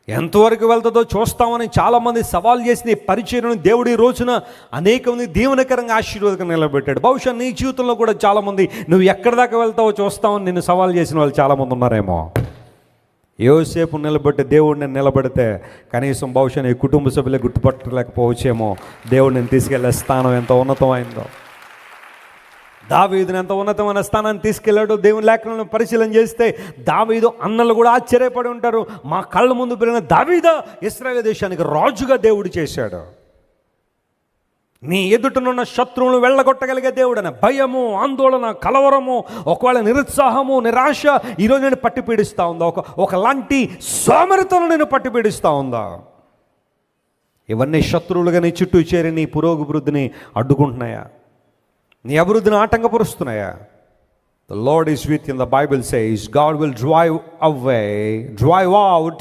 ఎంతవరకు వెళ్తుందో చూస్తామని చాలామంది సవాల్ చేసిన ఈ పరిచర్యను దేవుడు ఈ రోజున అనేక మంది దీవెనకరంగా ఆశీర్వాదకరంగా నిలబెట్టాడు. బహుశా నీ జీవితంలో కూడా చాలామంది నువ్వు ఎక్కడి దాకా వెళ్తావో చూస్తామని నిన్ను సవాల్ చేసిన వాళ్ళు చాలామంది ఉన్నారేమో. యోసేపు నిలబెట్టి దేవుడిని నిలబెడితే కనీసం బహుశా నీ కుటుంబ సభ్యులే గుర్తుపట్టలేకపోవచ్చేమో దేవుడు నేను తీసుకెళ్లే స్థానం ఎంత ఉన్నతమైందో. దావీదుని ఎంత ఉన్నతమైన స్థానాన్ని తీసుకెళ్ళాడు. దేవుని లేఖలను పరిశీలన చేస్తే దావీదు అన్నలు కూడా ఆశ్చర్యపడి ఉంటారు. మా కళ్ళ ముందు పెరిగిన దావీదా ఇశ్రాయేలు దేశానికి రాజుగా దేవుడు చేశాడు. నీ ఎదుటనున్న శత్రువులను వెళ్ళగొట్టగలిగే దేవుడని భయము, ఆందోళన, కలవరము, ఒకవేళ నిరుత్సాహము, నిరాశ ఈరోజు నేను పట్టి పీడిస్తూ ఉందా? ఒకలాంటి సోమరితనం నేను పట్టి పీడిస్తూ ఉందా? ఇవన్నీ శత్రువులుగా నీ చుట్టూ చేరి నీ పురోభివృద్ధిని అడ్డుకుంటున్నాయా? నీ అభివృద్ధిని ఆటంకపరుస్తున్నాయా? The Lord is with you. The Bible says God will drive out